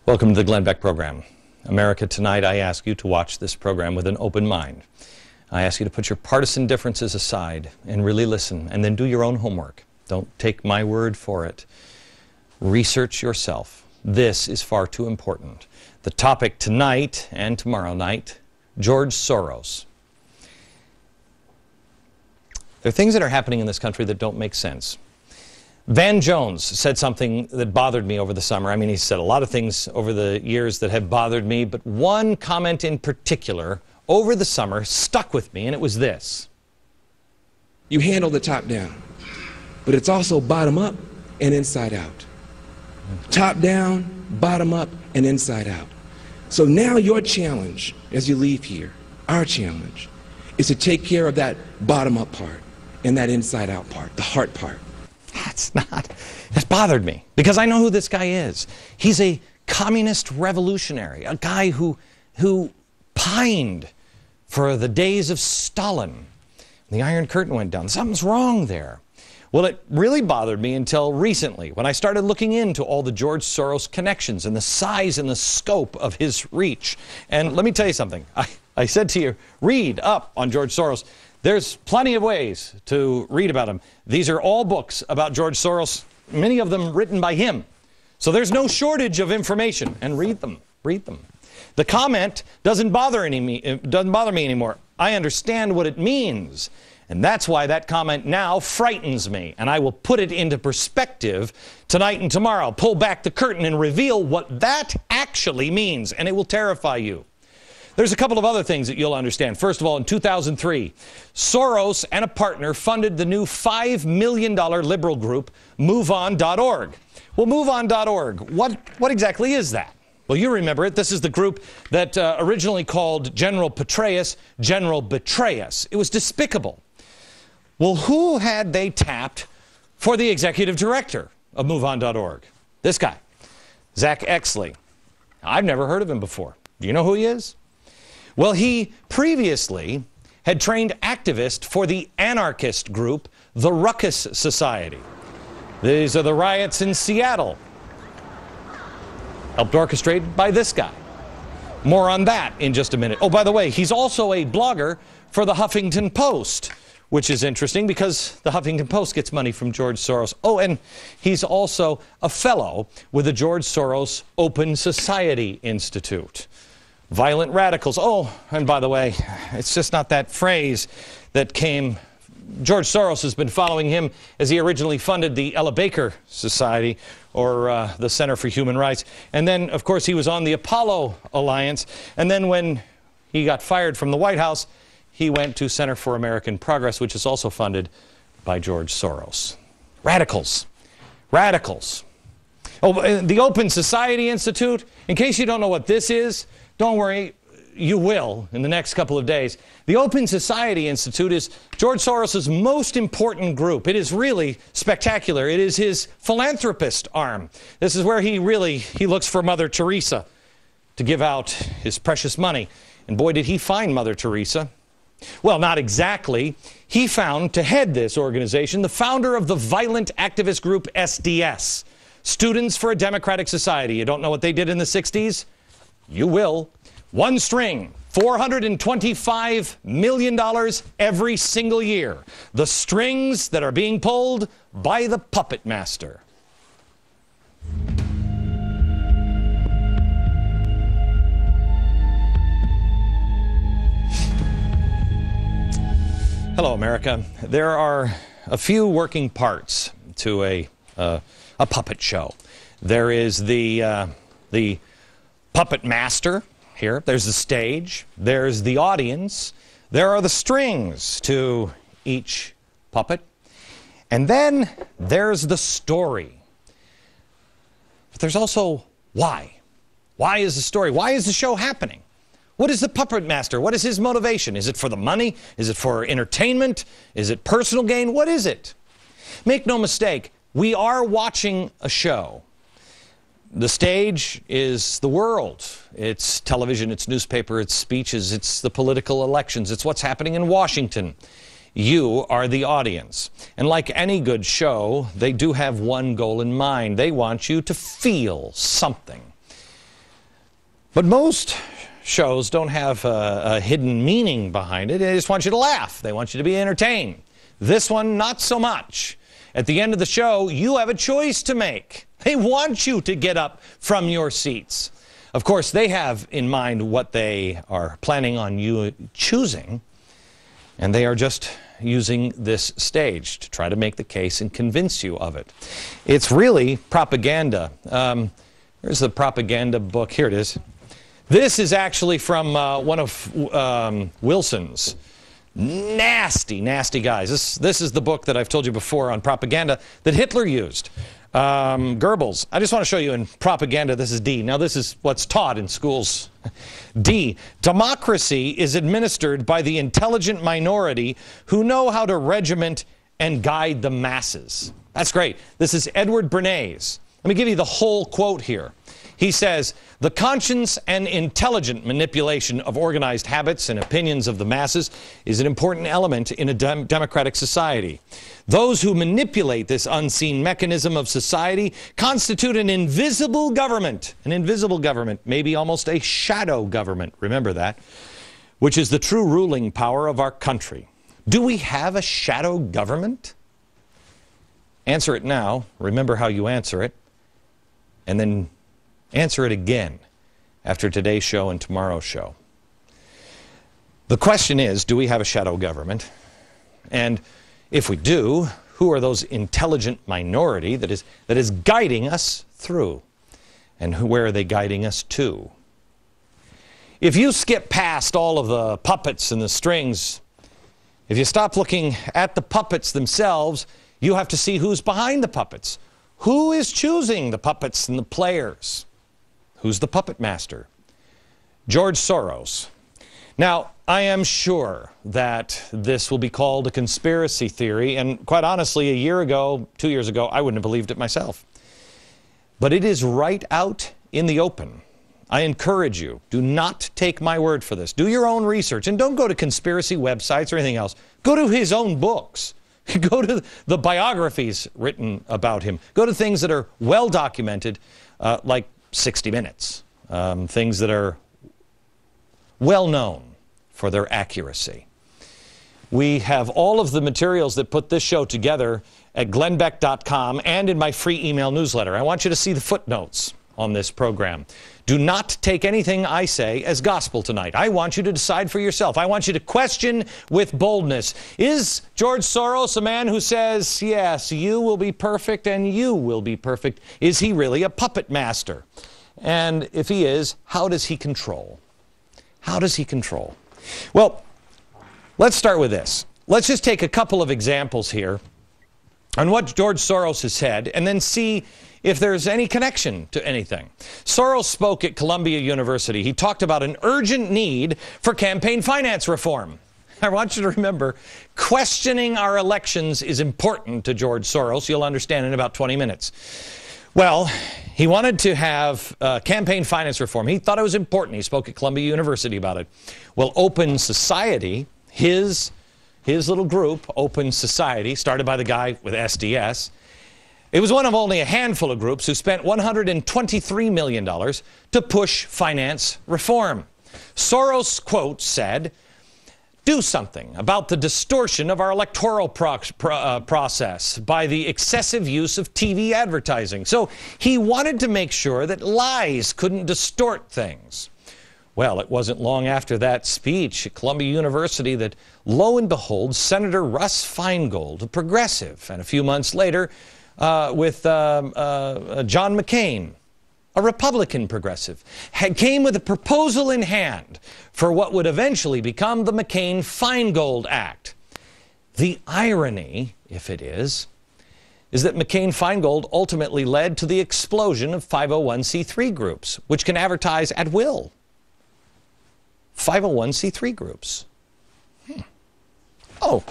Welcome to the Glenn Beck program. America, tonight I ask you to watch this program with an open mind. I ask you to put your partisan differences aside and really listen, and then do your own homework. Don't take my word for it. Research yourself. This is far too important. The topic tonight and tomorrow night, George Soros. There are things that are happening in this country that don't make sense. Van Jones said something that bothered me over the summer. I mean, he said a lot of things over the years that have bothered me, but one comment in particular over the summer stuck with me, and it was this. You handle the top down, but it's also bottom up and inside out. Top down, bottom up, and inside out. So now your challenge as you leave here, our challenge, is to take care of that bottom up part and that inside out part, the heart part. That's bothered me because I know who this guy is. He's a communist revolutionary, a guy who pined for the days of Stalin. The Iron Curtain went down. Something's wrong there. Well, it really bothered me until recently when I started looking into all the George Soros connections and the size and the scope of his reach. And let me tell you something. I said to you, read up on George Soros. There's plenty of ways to read about him. These are all books about George Soros, many of them written by him. So there's no shortage of information, and read them. Read them. The comment doesn't bother me anymore. I understand what it means. And that's why that comment now frightens me. And I will put it into perspective tonight and tomorrow. Pull back the curtain and reveal what that actually means. And it will terrify you. There's a couple of other things that you'll understand. First of all, in 2003, Soros and a partner funded the new $5 million liberal group, MoveOn.org. Well, MoveOn.org, what exactly is that? Well, you remember it. This is the group that originally called General Petraeus General Betrayus. It was despicable. Well, who had they tapped for the executive director of MoveOn.org? This guy, Zach Exley. I've never heard of him before. Do you know who he is? Well, he previously had trained activists for the anarchist group, the Ruckus Society. These are the riots in Seattle, helped orchestrated by this guy. More on that in just a minute. Oh, by the way, he's also a blogger for the Huffington Post, which is interesting because the Huffington Post gets money from George Soros. Oh, and he's also a fellow with the George Soros Open Society Institute. Violent radicals. Oh, and by the way, it's just not that phrase that came. George Soros has been following him as he originally funded the Ella Baker Society, or the Center for Human Rights. And then, of course, he was on the Apollo Alliance. And then when he got fired from the White House, he went to Center for American Progress, which is also funded by George Soros. Radicals. Radicals. Oh, the Open Society Institute, in case you don't know what this is, don't worry, you will in the next couple of days. The Open Society Institute is George Soros' most important group. It is really spectacular. It is his philanthropist arm. This is where he looks for Mother Teresa to give out his precious money. And boy, did he find Mother Teresa. Well, not exactly. He found, to head this organization, the founder of the violent activist group SDS, Students for a Democratic Society. You don't know what they did in the 60s? You will. One string, $425 million every single year. The strings that are being pulled by the puppet master. Hello, America. There are a few working parts to a puppet show. There is the puppet master here. There's the stage. There's the audience. There are the strings to each puppet. And then there's the story. But there's also why. Why is the story? Why is the show happening? What is the puppet master? What is his motivation? Is it for the money? Is it for entertainment? Is it personal gain? What is it? Make no mistake, we are watching a show. The stage is the world. It's television, it's newspaper, it's speeches, it's the political elections, it's what's happening in Washington. You are the audience. And like any good show, they do have one goal in mind. They want you to feel something. But most shows don't have a hidden meaning behind it. They just want you to laugh. They want you to be entertained. This one, not so much. At the end of the show, you have a choice to make. They want you to get up from your seats. Of course, they have in mind what they are planning on you choosing, and they are just using this stage to try to make the case and convince you of it. It's really propaganda. Here's the propaganda book. Here it is. This is actually from one of Wilson's nasty, nasty guys. This is the book that I've told you before on propaganda that Hitler used. Goebbels. I just want to show you in propaganda, this is D. Now this is what's taught in schools. D. Democracy is administered by the intelligent minority who know how to regiment and guide the masses. That's great. This is Edward Bernays. Let me give you the whole quote here. He says, the conscious and intelligent manipulation of organized habits and opinions of the masses is an important element in a democratic society. Those who manipulate this unseen mechanism of society constitute an invisible government, maybe almost a shadow government, remember that, which is the true ruling power of our country. Do we have a shadow government? Answer it now, remember how you answer it, and then answer it again after today's show and tomorrow's show. The question is, do we have a shadow government? And if we do, who are those intelligent minority that is guiding us through? And where are they guiding us to? If you skip past all of the puppets and the strings, if you stop looking at the puppets themselves, you have to see who's behind the puppets. Who is choosing the puppets and the players? Who's the puppet master? George Soros. Now, I am sure that this will be called a conspiracy theory, and quite honestly, a year ago, 2 years ago, I wouldn't have believed it myself. But it is right out in the open. I encourage you, do not take my word for this. Do your own research, and don't go to conspiracy websites or anything else. Go to his own books. Go to the biographies written about him. Go to things that are well documented, like 60 Minutes, things that are well known for their accuracy. We have all of the materials that put this show together at glennbeck.com and in my free email newsletter. I want you to see the footnotes on this program. Do not take anything I say as gospel tonight. I want you to decide for yourself. I want you to question with boldness. Is George Soros a man who says, yes, you will be perfect and you will be perfect? Is he really a puppet master? And if he is, how does he control? How does he control? Well, let's start with this. Let's just take a couple of examples here on what George Soros has said and then see if there's any connection to anything. Soros spoke at Columbia University. He talked about an urgent need for campaign finance reform. I want you to remember, questioning our elections is important to George Soros. You'll understand in about 20 minutes. Well, he wanted to have campaign finance reform. He thought it was important. He spoke at Columbia University about it. Well, Open Society, his little group, Open Society, started by the guy with SDS, it was one of only a handful of groups who spent $123 million to push finance reform. Soros, quote, said, do something about the distortion of our electoral process by the excessive use of TV advertising. So he wanted to make sure that lies couldn't distort things. Well, it wasn't long after that speech at Columbia University that, lo and behold, Senator Russ Feingold, a progressive, and a few months later, with John McCain, a Republican progressive, came with a proposal in hand for what would eventually become the McCain-Feingold Act. The irony, if it is that McCain-Feingold ultimately led to the explosion of 501c3 groups, which can advertise at will. 501c3 groups. Oh,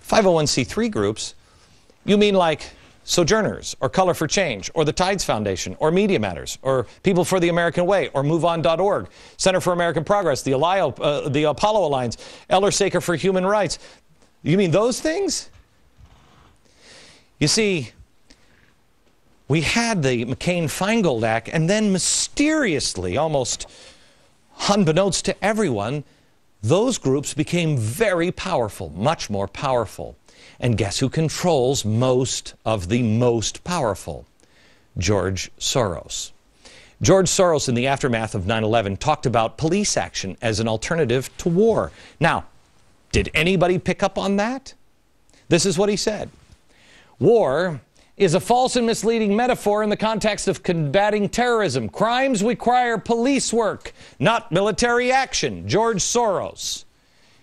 501c3 groups? You mean like Sojourners, or Color for Change, or the Tides Foundation, or Media Matters, or People for the American Way, or MoveOn.org, Center for American Progress, the Apollo Alliance, Elder Saker for Human Rights. You mean those things? You see, we had the McCain-Feingold Act, and then mysteriously, almost unbeknownst to everyone, those groups became very powerful, much more powerful. And guess who controls most of the most powerful? George Soros. George Soros, in the aftermath of 9/11, talked about police action as an alternative to war. Now, did anybody pick up on that? This is what he said. War is a false and misleading metaphor in the context of combating terrorism. Crimes require police work, not military action. George Soros.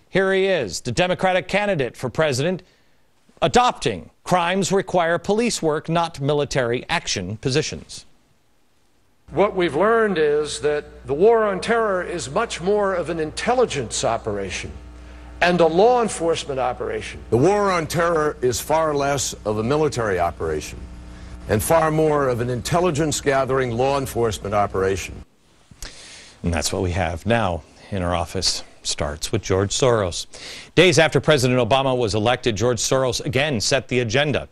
Here he is, the Democratic candidate for president, adopting crimes require police work, not military action positions. What we've learned is that the war on terror is much more of an intelligence operation and a law enforcement operation. The war on terror is far less of a military operation and far more of an intelligence-gathering law enforcement operation. And that's what we have now in our office. Starts with George Soros. Days after President Obama was elected, George Soros again set the agenda.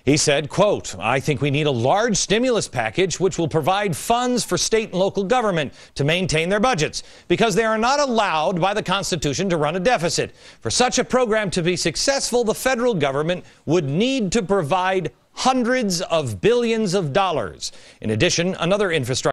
He said, quote, "I think we need a large stimulus package which will provide funds for state and local government to maintain their budgets because they are not allowed by the Constitution to run a deficit. For such a program to be successful, the federal government would need to provide hundreds of billions of dollars. In addition, another infrastructure